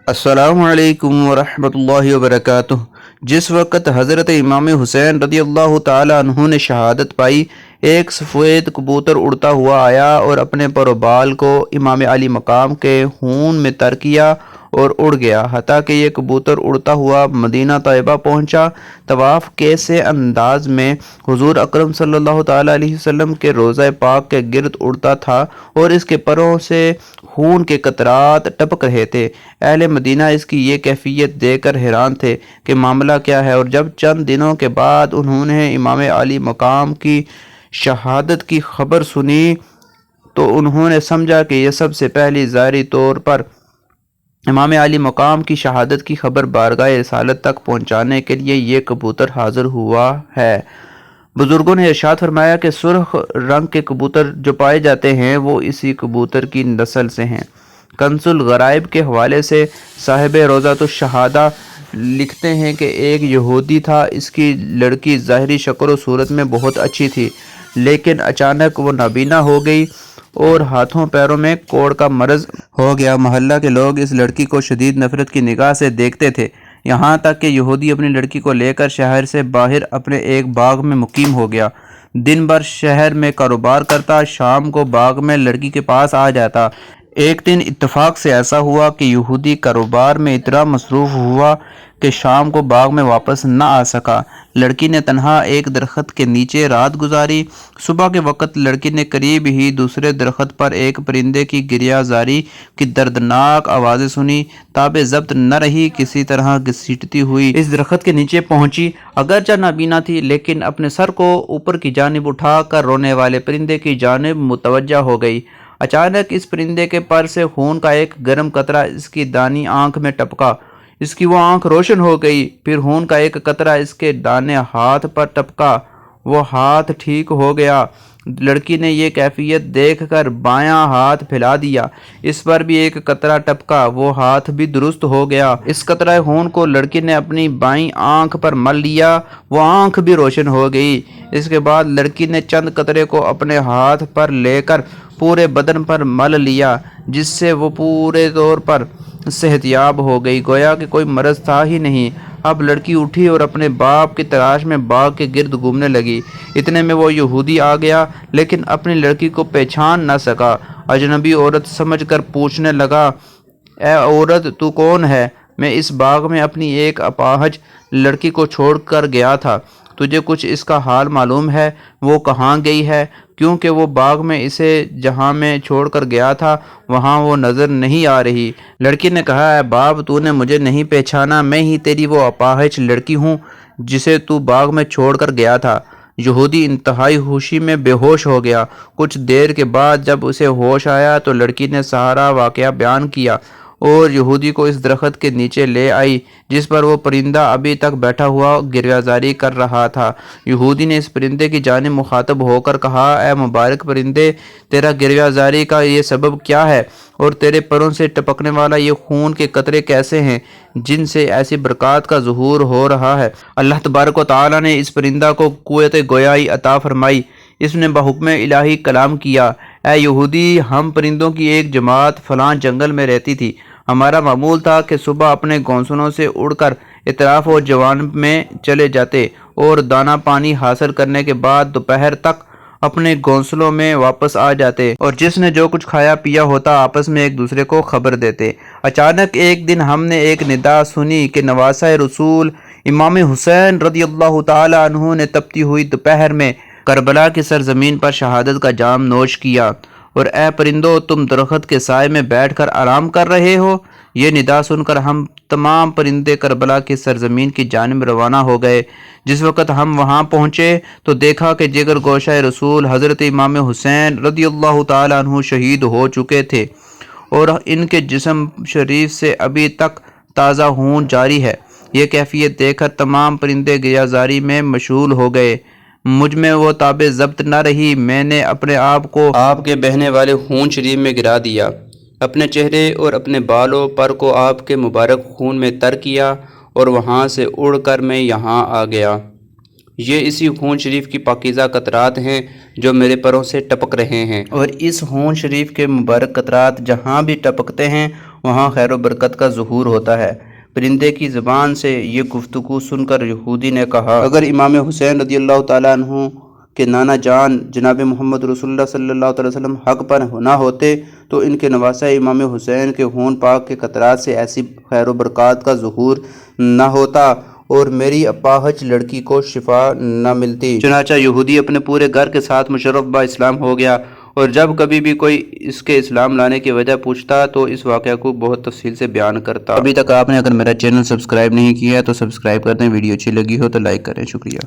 السلام علیکم ورحمۃ اللہ وبرکاتہ۔ جس وقت حضرت امام حسین رضی اللہ تعالیٰ عنہ نے شہادت پائی، ایک سفید کبوتر اڑتا ہوا آیا اور اپنے پر و بال کو امام علی مقام کے خون میں تر کیا اور اڑ گیا، حتیٰ کہ یہ کبوتر اڑتا ہوا مدینہ طیبہ پہنچا۔ طواف کیسے انداز میں حضور اکرم صلی اللہ تعالیٰ علیہ وسلم کے روضہ پاک کے گرد اڑتا تھا اور اس کے پروں سے خون کے قطرات ٹپک رہے تھے۔ اہل مدینہ اس کی یہ کیفیت دیکھ کر حیران تھے کہ معاملہ کیا ہے، اور جب چند دنوں کے بعد انہوں نے امام علی مقام کی شہادت کی خبر سنی تو انہوں نے سمجھا کہ یہ سب سے پہلی ظاہری طور پر امام علی مقام کی شہادت کی خبر بارگاہ رسالت تک پہنچانے کے لیے یہ کبوتر حاضر ہوا ہے۔ بزرگوں نے ارشاد فرمایا کہ سرخ رنگ کے کبوتر جو پائے جاتے ہیں وہ اسی کبوتر کی نسل سے ہیں۔ کنز الغرائب کے حوالے سے صاحب روضۃ الشہادہ لکھتے ہیں کہ ایک یہودی تھا، اس کی لڑکی ظاہری شکل و صورت میں بہت اچھی تھی، لیکن اچانک وہ نابینا ہو گئی اور ہاتھوں پیروں میں کوڑ کا مرض ہو گیا۔ محلہ کے لوگ اس لڑکی کو شدید نفرت کی نگاہ سے دیکھتے تھے، یہاں تک کہ یہودی اپنی لڑکی کو لے کر شہر سے باہر اپنے ایک باغ میں مقیم ہو گیا۔ دن بھر شہر میں کاروبار کرتا، شام کو باغ میں لڑکی کے پاس آ جاتا۔ ایک دن اتفاق سے ایسا ہوا کہ یہودی کاروبار میں اتنا مصروف ہوا کہ شام کو باغ میں واپس نہ آ سکا۔ لڑکی نے تنہا ایک درخت کے نیچے رات گزاری۔ صبح کے وقت لڑکی نے قریب ہی دوسرے درخت پر ایک پرندے کی گریہ زاری کی دردناک آوازیں سنی۔ تاب ضبط نہ رہی، کسی طرح گھسیٹتی ہوئی اس درخت کے نیچے پہنچی۔ اگرچہ نابینا تھی لیکن اپنے سر کو اوپر کی جانب اٹھا کر رونے والے پرندے کی جانب متوجہ ہو گئی۔ اچانک اس پرندے کے پر سے خون کا ایک گرم قطرہ اس کی دانی آنکھ میں ٹپکا۔ اس کی وہ آنکھ روشن ہو گئی۔ پھر خون کا ایک قطرہ اس کے دانے ہاتھ پر ٹپکا، وہ ہاتھ ٹھیک ہو گیا۔ لڑکی نے یہ کیفیت دیکھ کر بایاں ہاتھ پھیلا دیا، اس پر بھی ایک قطرہ ٹپکا، وہ ہاتھ بھی درست ہو گیا۔ اس قطرہ خون کو لڑکی نے اپنی بائیں آنکھ پر مل لیا، وہ آنکھ بھی روشن ہو گئی۔ اس کے بعد لڑکی نے چند قطرے کو اپنے ہاتھ پر لے کر پورے بدن پر مل لیا، جس سے وہ پورے طور پر صحت یاب ہو گئی، گویا کہ کوئی مرض تھا ہی نہیں۔ اب لڑکی اٹھی اور اپنے باپ کی تلاش میں باغ کے گرد گھومنے لگی۔ اتنے میں وہ یہودی آ گیا، لیکن اپنی لڑکی کو پہچان نہ سکا۔ اجنبی عورت سمجھ کر پوچھنے لگا، اے عورت، تو کون ہے؟ میں اس باغ میں اپنی ایک اپاہج لڑکی کو چھوڑ کر گیا تھا، تجھے کچھ اس کا حال معلوم ہے؟ وہ کہاں گئی ہے؟ کیونکہ وہ باغ میں اسے جہاں میں چھوڑ کر گیا تھا وہاں وہ نظر نہیں آ رہی۔ لڑکی نے کہا، اے باپ، تو نے مجھے نہیں پہچانا، میں ہی تیری وہ اپاہج لڑکی ہوں جسے تو باغ میں چھوڑ کر گیا تھا۔ یہودی انتہائی خوشی میں بے ہوش ہو گیا۔ کچھ دیر کے بعد جب اسے ہوش آیا تو لڑکی نے سارا واقعہ بیان کیا اور یہودی کو اس درخت کے نیچے لے آئی جس پر وہ پرندہ ابھی تک بیٹھا ہوا گریہ زاری کر رہا تھا۔ یہودی نے اس پرندے کی جانب مخاطب ہو کر کہا، اے مبارک پرندے، تیرا گریہ زاری کا یہ سبب کیا ہے اور تیرے پروں سے ٹپکنے والا یہ خون کے قطرے کیسے ہیں جن سے ایسی برکات کا ظہور ہو رہا ہے؟ اللہ تبارک و تعالیٰ نے اس پرندہ کو قوت گویائی عطا فرمائی۔ اس نے بحکم الہی کلام کیا، اے یہودی، ہم پرندوں کی ایک جماعت فلاں جنگل میں رہتی تھی۔ ہمارا معمول تھا کہ صبح اپنے گھونسلوں سے اڑ کر اطراف و جوانب میں چلے جاتے اور دانہ پانی حاصل کرنے کے بعد دوپہر تک اپنے گھونسلوں میں واپس آ جاتے اور جس نے جو کچھ کھایا پیا ہوتا آپس میں ایک دوسرے کو خبر دیتے۔ اچانک ایک دن ہم نے ایک ندا سنی کہ نواسہ رسول امام حسین رضی اللہ تعالی عنہ نے تپتی ہوئی دوپہر میں کربلا کی سرزمین پر شہادت کا جام نوش کیا، اور اے پرندو، تم درخت کے سائے میں بیٹھ کر آرام کر رہے ہو۔ یہ ندا سن کر ہم تمام پرندے کربلا کی سرزمین کی جانب روانہ ہو گئے۔ جس وقت ہم وہاں پہنچے تو دیکھا کہ جگر گوشہ رسول حضرت امام حسین رضی اللہ تعالیٰ عنہ شہید ہو چکے تھے اور ان کے جسم شریف سے ابھی تک تازہ خون جاری ہے۔ یہ کیفیت دیکھ کر تمام پرندے گریہ زاری میں مشغول ہو گئے۔ مجھ میں وہ تاب ضبط نہ رہی، میں نے اپنے آپ کو آپ کے بہنے والے خون شریف میں گرا دیا، اپنے چہرے اور اپنے بالوں پر کو آپ کے مبارک خون میں تر کیا اور وہاں سے اڑ کر میں یہاں آ گیا۔ یہ اسی خون شریف کی پاکیزہ قطرات ہیں جو میرے پروں سے ٹپک رہے ہیں، اور اس خون شریف کے مبارک قطرات جہاں بھی ٹپکتے ہیں وہاں خیر و برکت کا ظہور ہوتا ہے۔ پرندے کی زبان سے یہ گفتگو سن کر یہودی نے کہا، اگر امام حسین رضی اللہ تعالیٰ عنہ کہ نانا جان جناب محمد رسول اللہ صلی اللہ علیہ وسلم حق پر نہ ہوتے تو ان کے نواسہ امام حسین کے خون پاک کے قطرات سے ایسی خیر و برکات کا ظہور نہ ہوتا اور میری اپاہج لڑکی کو شفا نہ ملتی۔ چنانچہ یہودی اپنے پورے گھر کے ساتھ مشرف با اسلام ہو گیا، اور جب کبھی بھی کوئی اس کے اسلام لانے کی وجہ پوچھتا تو اس واقعہ کو بہت تفصیل سے بیان کرتا۔ ابھی تک آپ نے اگر میرا چینل سبسکرائب نہیں کیا تو سبسکرائب کر دیں، ویڈیو اچھی لگی ہو تو لائک کریں، شکریہ۔